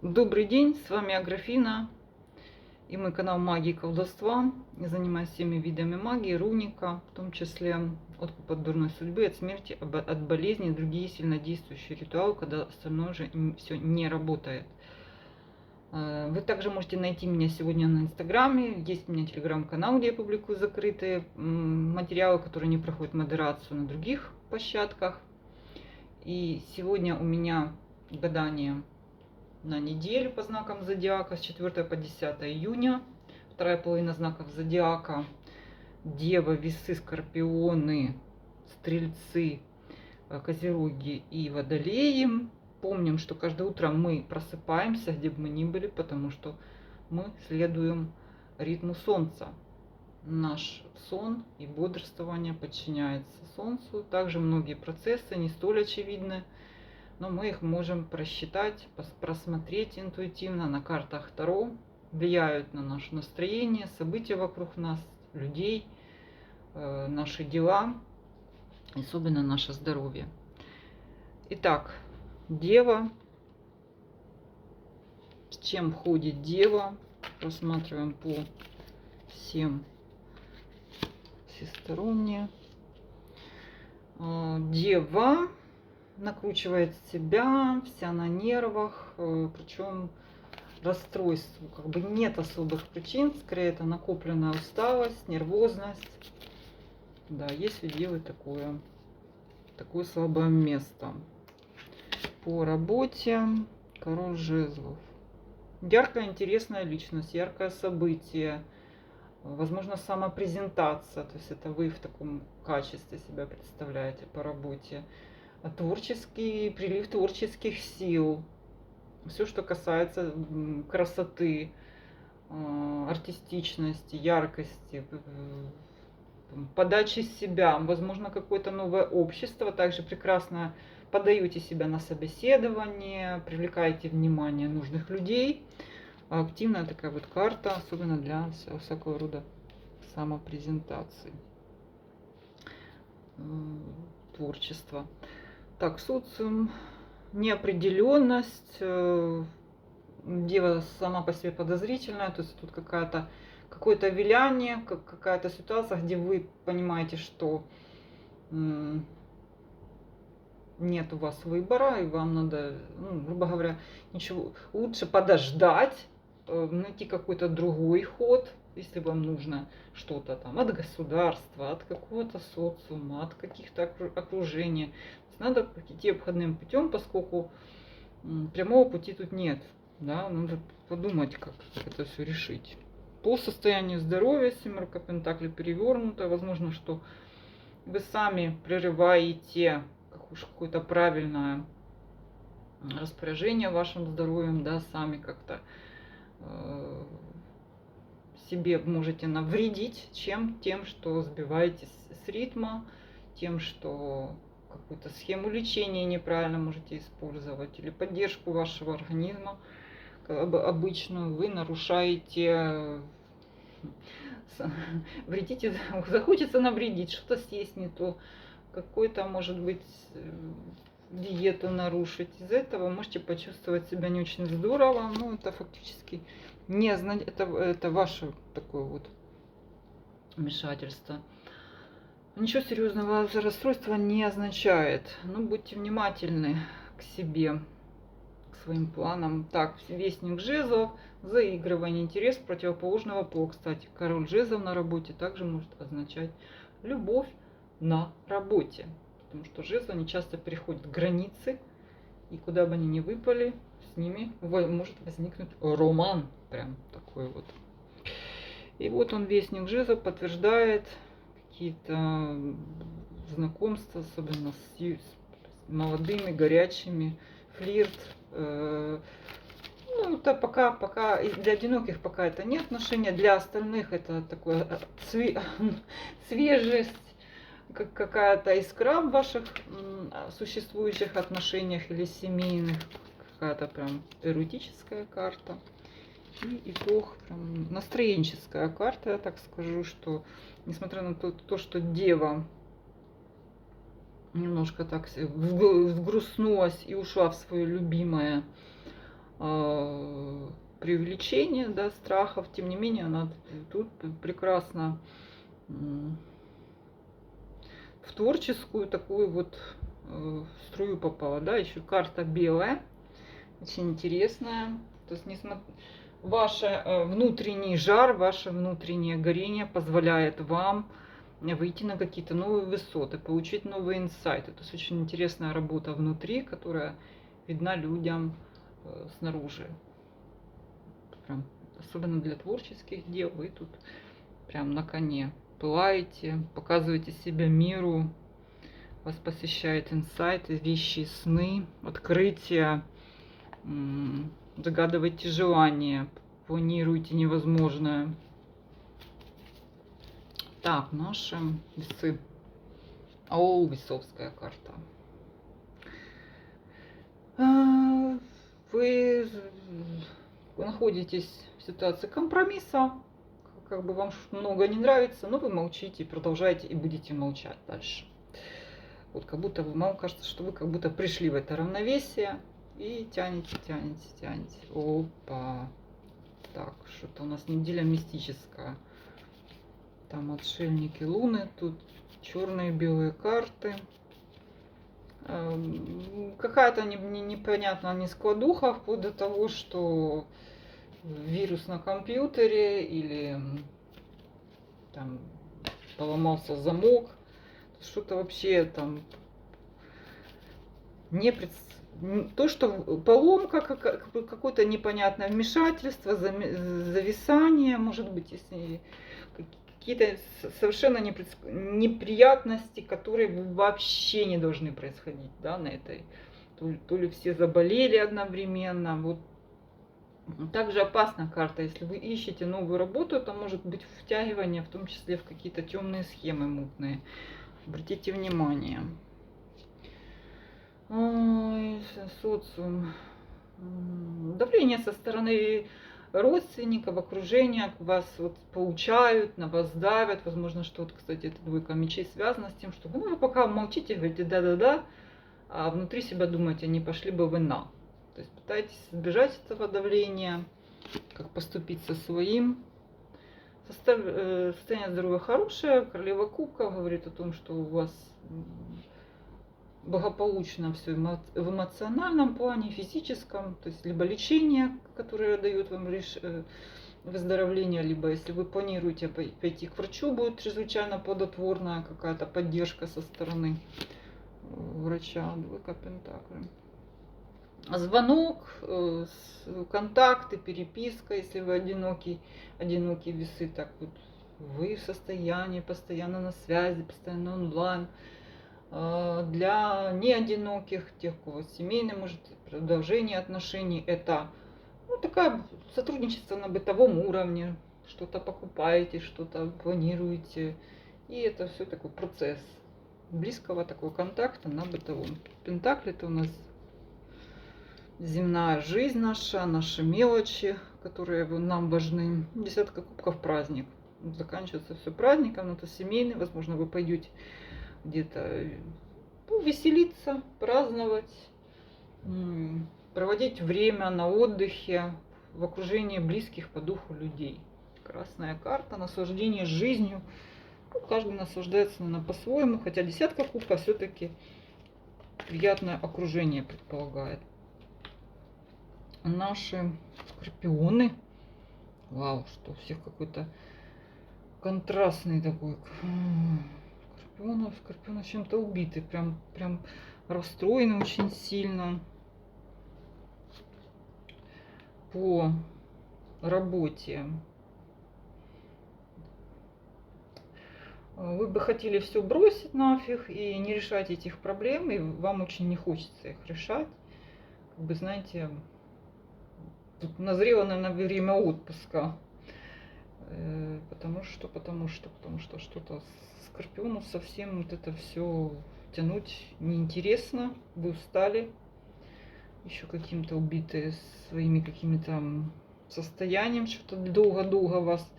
Добрый день, с вами Аграфина и мой канал магии и колдовства. Я занимаюсь всеми видами магии, руника, в том числе откуп от дурной судьбы, от смерти, от болезни и другие сильнодействующие ритуалы, когда остальное же все не работает. Вы также можете найти меня сегодня на Инстаграме. Есть у меня телеграм-канал, где я публикую закрытые материалы, которые не проходят модерацию на других площадках. И сегодня у меня гадание на неделю по знакам зодиака с 4 по 10 июня. Вторая половина знаков зодиака: Дева, Весы, Скорпионы, Стрельцы, Козероги и Водолеи. Помним, что каждое утро мы просыпаемся, где бы мы ни были, потому что мы следуем ритму Солнца. Наш сон и бодрствование подчиняется Солнцу. Также многие процессы не столь очевидны, но мы их можем просчитать, просмотреть интуитивно на картах Таро, влияют на наше настроение, события вокруг нас, людей, наши дела, особенно наше здоровье. Итак, Дева. С чем ходит Дева? Рассматриваем по всем всесторонне. Дева накручивает себя, вся на нервах, причем расстройств как бы нет особых причин, скорее это накопленная усталость, нервозность. Да, есть у Девы такое слабое место. По работе король жезлов. Яркая, интересная личность, яркое событие, возможно, самопрезентация, то есть это вы в таком качестве себя представляете по работе. Творческий прилив творческих сил, все, что касается красоты, артистичности, яркости, подачи себя, возможно, какое-то новое общество. Также прекрасно подаете себя на собеседование, привлекаете внимание нужных людей. Активная такая вот карта, особенно для всякого рода самопрезентации, творчества. Так, социум, неопределенность. Дева сама по себе подозрительная, то есть тут какое-то виляние, какая-то ситуация, где вы понимаете, что нет у вас выбора, и вам надо, грубо говоря, ничего, лучше подождать, найти какой-то другой ход, если вам нужно что-то там от государства, от какого-то социума, от каких-то окружений. Надо идти обходным путем, поскольку прямого пути тут нет. Да? Надо подумать, как это все решить. По состоянию здоровья, семерка пентаклей перевернута. Возможно, что вы сами прерываете какое-то правильное распоряжение вашим здоровьем, да, сами как-то себе можете навредить тем, что сбиваетесь с ритма, тем, что какую-то схему лечения неправильно можете использовать, или поддержку вашего организма обычную вы нарушаете, вредите, захочется навредить, что-то съесть не то, какой-то, может быть, диету нарушить. Из-за этого можете почувствовать себя не очень здорово. Ну, это фактически не это ваше такое вот вмешательство. Ничего серьезного расстройства не означает. Ну, будьте внимательны к себе, к своим планам. Так, вестник жезлов, заигрывание, интерес противоположного пола. Кстати, король жезлов на работе также может означать любовь на работе. Потому что жезлы, они часто переходят границы, и куда бы они ни выпали, с ними может возникнуть роман. Прям такой вот. И вот он, вестник жезлов, подтверждает какие-то знакомства, особенно с молодыми, горячими, флирт. Ну, это пока для одиноких пока это не отношения, для остальных это такое свежесть, какая-то искра в ваших существующих отношениях или семейных, какая-то прям эротическая карта. И итог, прям настроенческая карта, я так скажу, что несмотря на то, что Дева немножко так взгрустнулась и ушла в свое любимое преувеличение, да, страхов, тем не менее она тут прекрасно в творческую такую вот струю попала, да, еще карта белая, очень интересная, то есть ваш внутренний жар, ваше внутреннее горение позволяет вам выйти на какие-то новые высоты, получить новые инсайты. То есть очень интересная работа внутри, которая видна людям снаружи. Прям, особенно для творческих дел, вы тут прям на коне пылаете, показываете себя миру, вас посещают инсайты, вещи, сны, открытия, загадывайте желания, планируйте невозможное. Так, наши весы. О, весовская карта. Вы находитесь в ситуации компромисса, как бы вам много не нравится, но вы молчите, продолжаете и будете молчать дальше. Вот как будто вам кажется, что вы как будто пришли в это равновесие и тянете. Опа. Так, что-то у нас неделя мистическая. Там отшельники Луны, тут черные белые карты. Какая-то непонятная нескладуха, вплоть до того, что вирус на компьютере или там поломался замок. Что-то вообще там то, что поломка, какое-то непонятное вмешательство, зависание, может быть, если какие-то совершенно неприятности, которые вообще не должны происходить, да, на этой. То ли все заболели одновременно. Вот. Также опасна карта, если вы ищете новую работу, это может быть втягивание, в том числе в какие-то темные схемы мутные. Обратите внимание. Ой, социум. Давление со стороны родственников, окружения, вас вот поучают, на вас давят. Возможно, что вот, кстати, эта двойка мечей связана с тем, что вы пока молчите, говорите да-да-да, а внутри себя думаете, не пошли бы вы на. То есть пытаетесь избежать этого давления, как поступить со своим. Состояние здоровья хорошее, королева кубков говорит о том, что у вас благополучно все в эмоциональном плане, физическом, то есть либо лечение, которое дает вам выздоровление, либо если вы планируете пойти к врачу, будет чрезвычайно плодотворная какая-то поддержка со стороны врача. Двойка пентаклей. Звонок, контакты, переписка, если вы одинокие весы, так вот вы в состоянии, постоянно на связи, постоянно онлайн. Для неодиноких, тех, у кого семейное, может, продолжение отношений, это такое сотрудничество на бытовом уровне, что-то покупаете, что-то планируете, и это все такой процесс близкого такого контакта на бытовом. Пентакль — это у нас земная жизнь наша, наши мелочи, которые нам важны. Десятка кубков — праздник. Заканчивается все праздником, но это семейный, возможно, вы пойдете где-то веселиться, праздновать, проводить время на отдыхе в окружении близких по духу людей. Красная карта, наслаждение жизнью. Каждый наслаждается, наверное, по-своему, хотя десятка кубков все-таки приятное окружение предполагает. Наши скорпионы. Вау, что у всех какой-то контрастный такой. Скорпионы чем-то убиты, прям расстроены очень сильно по работе. Вы бы хотели все бросить нафиг и не решать этих проблем, и вам очень не хочется их решать. Как бы, знаете, тут назрело, наверное, время отпуска. Потому что что-то Скорпиону совсем вот это все тянуть неинтересно. Вы устали, еще каким-то убитые своими какими-то состоянием, что-то долго-долго вас,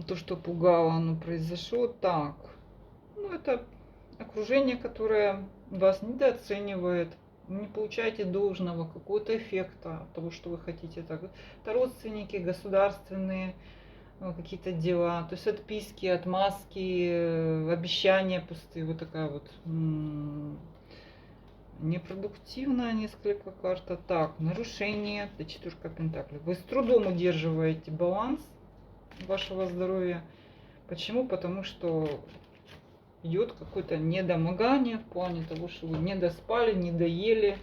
то, что пугало, оно произошло. Так, это окружение, которое вас недооценивает, не получаете должного какого-то эффекта от того, что вы хотите. Это родственники, государственные какие-то дела, то есть отписки, отмазки, обещания пустые, вот такая вот непродуктивная несколько карта. Так, нарушение, это четверка пентаклей. Вы с трудом удерживаете баланс вашего здоровья. Почему? Потому что идет какое-то недомогание в плане того, что вы не доспали, не доели,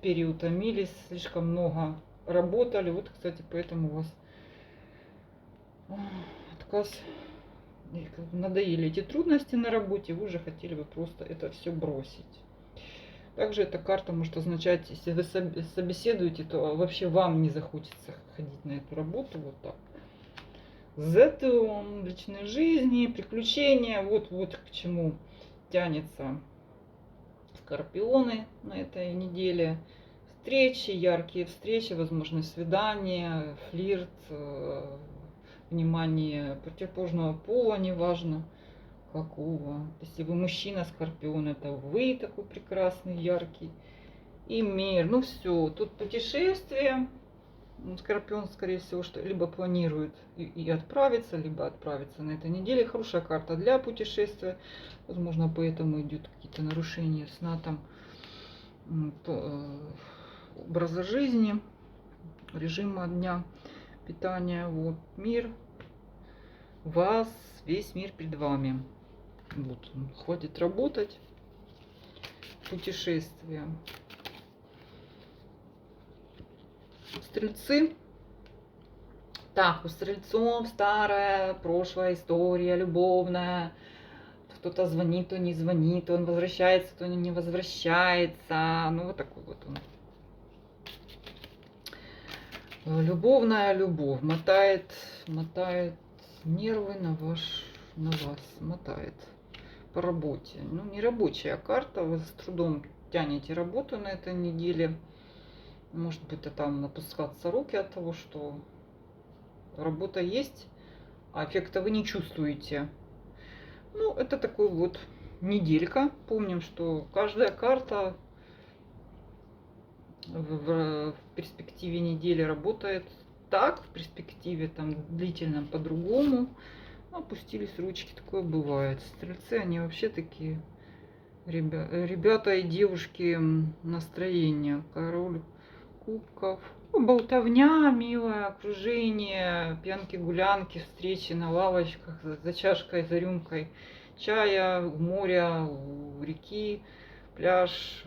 переутомились, слишком много работали. Вот, кстати, поэтому у вас отказ, надоели эти трудности на работе, вы уже хотели бы просто это все бросить. Также эта карта может означать, если вы собеседуете, то вообще вам не захочется ходить на эту работу вот так. Зато в личной жизни, приключения, вот к чему тянется скорпионы на этой неделе. Встречи, яркие встречи, возможно, свидания, флирт, внимание противоположного пола, неважно какого. Если вы мужчина, скорпион, это вы такой прекрасный, яркий. И мир. Ну все, тут путешествие. Скорпион, скорее всего, что либо планирует и отправиться, либо отправиться на этой неделе. Хорошая карта для путешествия. Возможно, поэтому идут какие-то нарушения сна, там, образа жизни, режима дня, питания. Вот мир, вас, весь мир перед вами. Вот, хватит работать. Путешествие. Стрельцы. Так, у стрельцов старая прошлая история любовная. Кто-то звонит, то не звонит, он возвращается, то не возвращается. Ну, вот такой вот он. Любовная любовь. Мотает нервы на вас, мотает по работе. Ну, не рабочая карта, вы с трудом тянете работу на этой неделе. Может быть, там напускаться руки от того, что работа есть, а эффекта вы не чувствуете. Ну, это такой вот неделька. Помним, что каждая карта в перспективе недели работает так, в перспективе там длительном по-другому. Опустились ручки, такое бывает. Стрельцы, они вообще такие ребята и девушки настроения. Король кубков. Ну, болтовня, милое окружение, пьянки-гулянки, встречи на лавочках за чашкой, за рюмкой чая, у моря, у реки, пляж.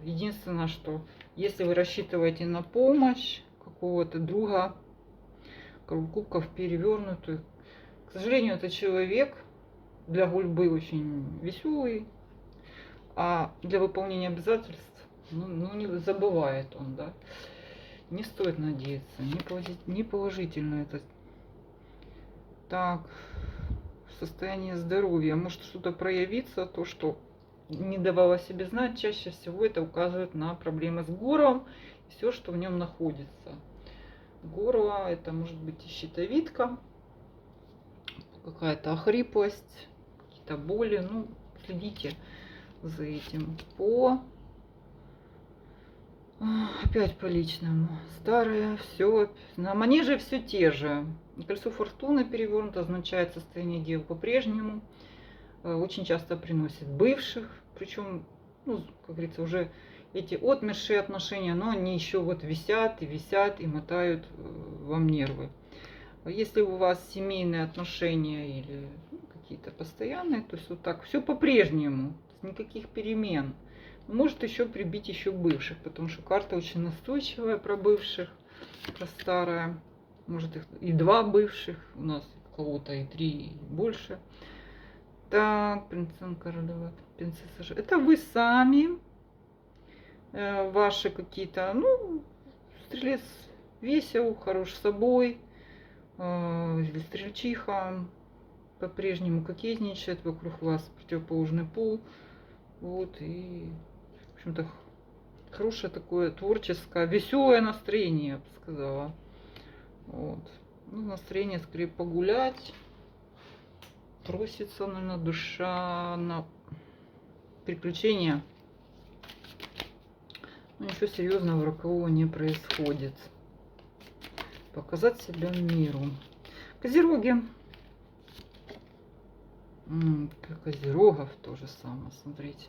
Единственное, что если вы рассчитываете на помощь какого-то друга, король кубков перевернутый, к сожалению, это человек для гульбы очень веселый, а для выполнения обязательств не забывает он, да. Не стоит надеяться, не положительно это. Так, состояние здоровья. Может что-то проявиться, то, что не давало себе знать. Чаще всего это указывает на проблемы с горлом и все, что в нем находится. Горло, это может быть и щитовидка, какая-то охриплость, какие-то боли. Ну, следите за этим. Опять по личному. Старое, все. На манеже все те же. Колесо фортуны перевернуто означает состояние дел по-прежнему. Очень часто приносит бывших. Причем, ну, как говорится, уже эти отмершие отношения, но они еще вот висят и мотают вам нервы. Если у вас семейные отношения или какие-то постоянные, то есть вот так все по-прежнему, никаких перемен. Может еще прибить еще бывших, потому что карта очень настойчивая про бывших, про старая. Может их и 2 бывших, у нас у кого-то и 3, и больше. Так, принцесса, королева, принцесса. Это вы сами, ваши какие-то, ну, стрелец весел, хорош собой, или стрельчиха по-прежнему кокетничает, вокруг вас противоположный пол. Вот, и в общем-то, хорошее такое творческое, веселое настроение, я бы сказала. Вот. Ну, настроение скорее погулять. Просится, наверное, душа на приключения. Но ничего серьезного рокового не происходит. Показать себя миру. Козероги. Козерогов то же самое, смотрите.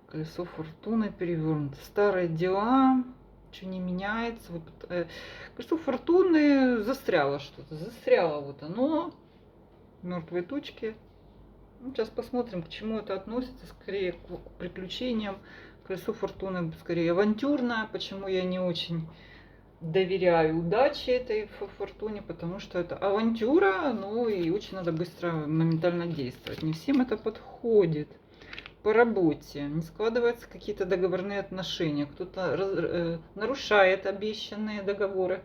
Колесо фортуны перевернуто. Старые дела, ничего не меняется. Вот, колесо фортуны застряло что-то. Застряло вот оно. Мертвые точки. Ну, сейчас посмотрим, к чему это относится. Скорее к приключениям. Колесо фортуны скорее авантюрное. Почему я не очень доверяю удаче этой фортуне, потому что это авантюра, ну и очень надо быстро, моментально действовать. Не всем это подходит. По работе не складываются какие-то договорные отношения, кто-то нарушает обещанные договоры,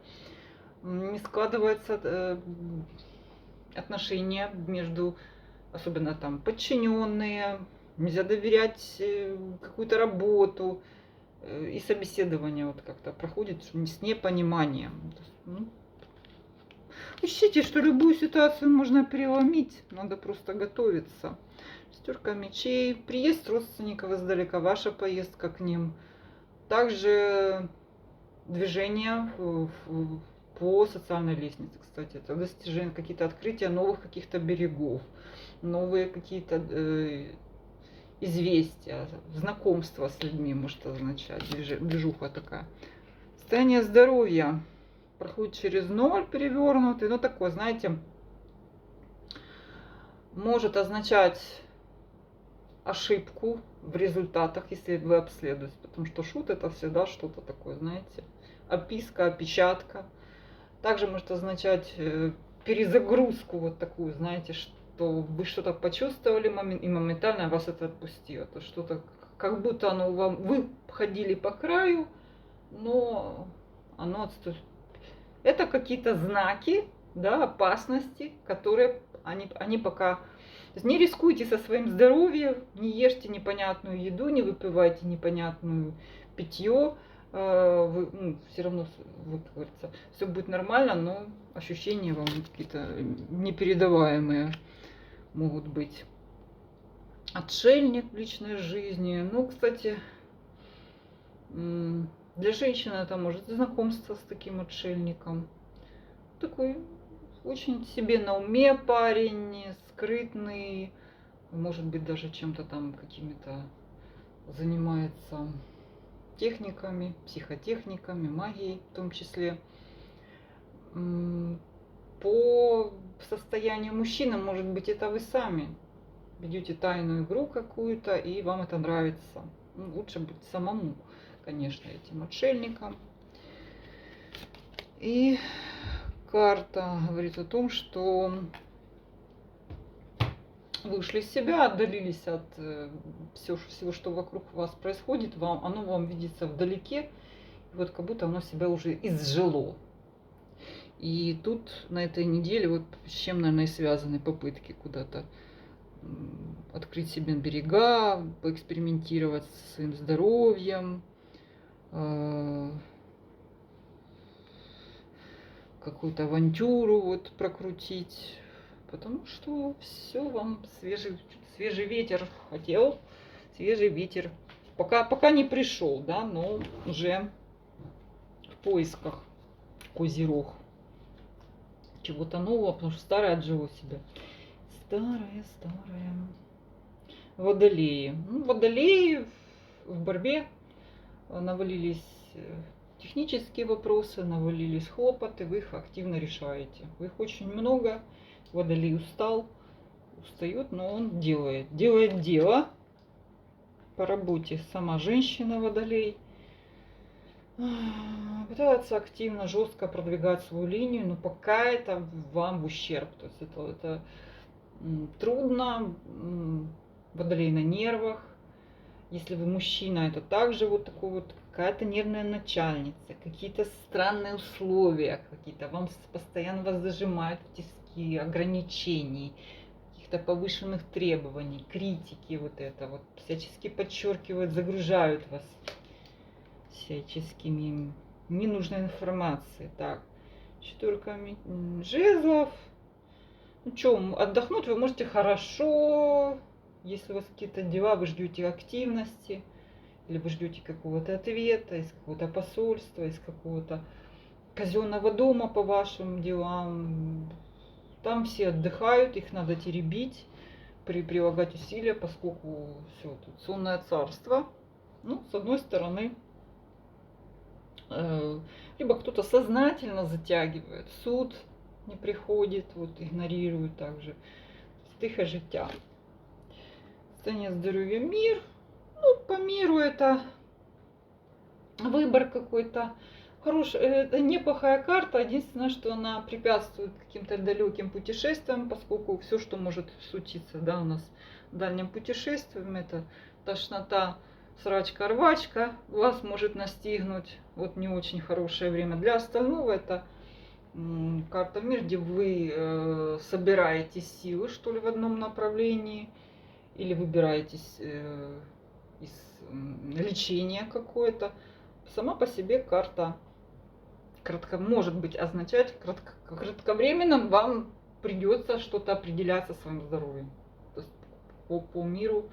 не складываются отношения между, особенно там подчиненные, нельзя доверять какую-то работу. И собеседование вот как-то проходит с непониманием. Ищите, что любую ситуацию можно переломить, надо просто готовиться. Шестерка мечей, приезд родственников издалека, ваша поездка к ним. Также движение по социальной лестнице, кстати, это достижение, какие-то открытия новых каких-то берегов, новые какие-то известия, знакомство с людьми может означать, движуха такая. Состояние здоровья проходит через 0 перевернутый, ну такое, знаете, может означать ошибку в результатах, если вы обследуете, потому что шут это всегда что-то такое, знаете, описка, опечатка. Также может означать перезагрузку вот такую, знаете, что вы что-то почувствовали и моментально вас это отпустило. То что-то, как будто оно вам, вы ходили по краю, но оно отступило. Это какие-то знаки, да, опасности, которые они пока... То есть не рискуйте со своим здоровьем, не ешьте непонятную еду, не выпивайте непонятную питье. Все равно, вот, как говорится, все будет нормально, но ощущения вам какие-то непередаваемые могут быть. Отшельник в личной жизни. Ну, кстати, для женщины это может знакомство с таким отшельником. Такой очень себе на уме парень, скрытный, может быть, даже чем-то там какими-то занимается техниками, психотехниками, магией в том числе. По состоянию мужчины, может быть, это вы сами ведете тайную игру какую-то, и вам это нравится. Ну, лучше быть самому, конечно, этим отшельником. И карта говорит о том, что вышли из себя, отдалились от всего, что вокруг вас происходит, оно вам видится вдалеке, и вот как будто оно себя уже изжило. И тут на этой неделе вот с чем, наверное, и связаны попытки куда-то открыть себе берега, поэкспериментировать со своим здоровьем, какую-то авантюру вот прокрутить, потому что все вам свежий ветер хотел, свежий ветер. Пока не пришел, да, но уже в поисках козерог чего-то нового, потому что старое отжило себя. Старое. Водолеи. Ну, водолеи в борьбе навалились технические вопросы, навалились хлопоты, вы их активно решаете. Вы их очень много, водолей устает, но он делает дело. По работе сама женщина водолей пытается активно, жестко продвигать свою линию, но пока это вам в ущерб. То есть это трудно, водолей на нервах. Если вы мужчина, это также вот такой вот какая-то нервная начальница, какие-то странные условия, какие-то вам постоянно вас зажимают в тиски, ограничений, каких-то повышенных требований, критики, вот это вот всячески подчеркивают, загружают вас всяческими ненужной информацией. Так, четверка жезлов. Ну что, отдохнуть вы можете хорошо. Если у вас какие-то дела, вы ждете активности. или вы ждете какого-то ответа из какого-то посольства, из какого-то казенного дома по вашим делам. Там все отдыхают, их надо теребить, прилагать усилия, поскольку все тут сонное царство. Ну, с одной стороны, либо кто-то сознательно затягивает, суд не приходит, вот игнорирует также тихое життя. Состояние здоровья, мир. Ну, по миру это выбор какой-то. Это неплохая карта. Единственное, что она препятствует каким-то далеким путешествиям, поскольку все, что может случиться, да, у нас дальним путешествием, это тошнота, срачка, рвачка, вас может настигнуть. Вот не очень хорошее время. Для остального это карта мир, где вы собираете силы, что ли, в одном направлении, или выбираетесь из лечения какое-то. Сама по себе карта может быть означать кратковременно вам придется что-то определять со своим здоровьем. То есть по миру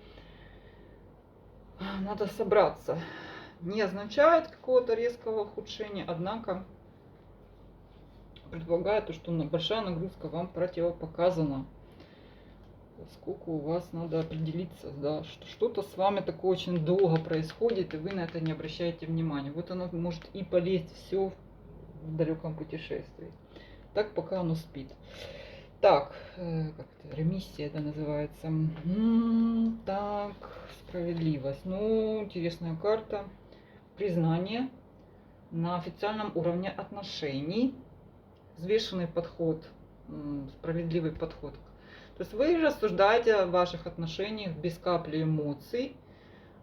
надо собраться. Не означает какого-то резкого ухудшения, однако предполагает, что большая нагрузка вам противопоказана. Сколько у вас надо определиться, да, что что-то с вами такое очень долго происходит, и вы на это не обращаете внимания. Вот оно может и полезть все в далеком путешествии. Так, пока оно спит. Так, как это, ремиссия, это называется. Так, справедливость. Ну, интересная карта. Признание на официальном уровне отношений. Взвешенный подход, справедливый подход. То есть вы рассуждаете о ваших отношениях без капли эмоций.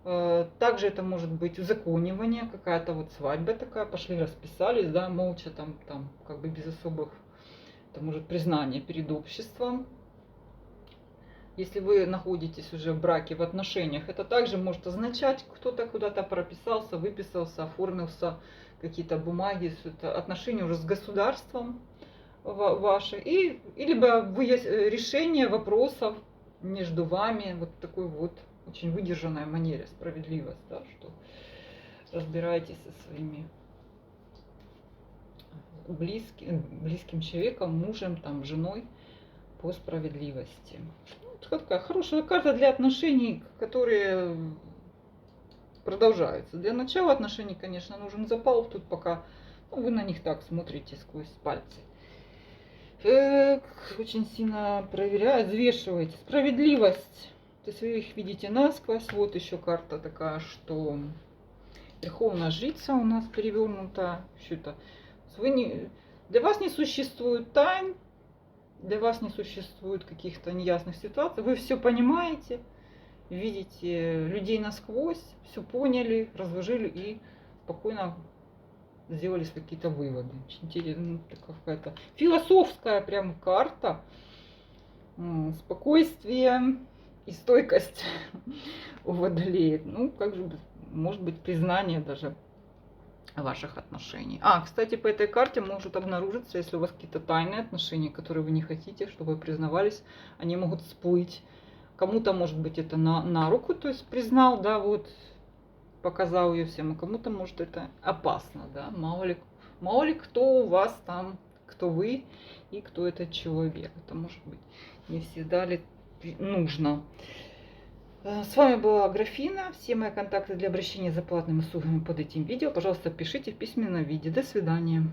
Также это может быть узаконивание, какая-то вот свадьба такая, пошли расписались, да, молча там как бы без особых, это может признание перед обществом. Если вы находитесь уже в браке, в отношениях, это также может означать, кто-то куда-то прописался, выписался, оформился, какие-то бумаги, это отношения уже с государством ваши, и либо решение вопросов между вами, вот такой вот очень выдержанной манере, справедливость, да, что разбираетесь со своими близким человеком, мужем, там, женой по справедливости. Вот такая хорошая карта для отношений, которые продолжаются. Для начала отношений, конечно, нужен запал, тут пока вы на них так смотрите сквозь пальцы. Очень сильно проверяют, взвешиваете. Справедливость. То есть вы их видите насквозь. Вот еще карта такая, что верховная жрица у нас перевернута. Для вас не существует тайн, для вас не существует каких-то неясных ситуаций. Вы все понимаете, видите людей насквозь, все поняли, разложили и спокойно сделали какие-то выводы. Очень интересная какая-то философская прям карта. Спокойствие и стойкость у Водолея. Ну, как же, может быть, признание даже ваших отношений. Кстати, по этой карте может обнаружиться, если у вас какие-то тайные отношения, которые вы не хотите, чтобы вы признавались, они могут всплыть. Кому-то, может быть, это на руку, то есть признал, да, вот, показал ее всем, а кому-то, может, это опасно, да, мало ли кто у вас там, кто вы и кто этот человек. Это может быть не всегда ли нужно. С вами была Аграфина. Все мои контакты для обращения за платными услугами под этим видео. Пожалуйста, пишите в письменном виде. До свидания.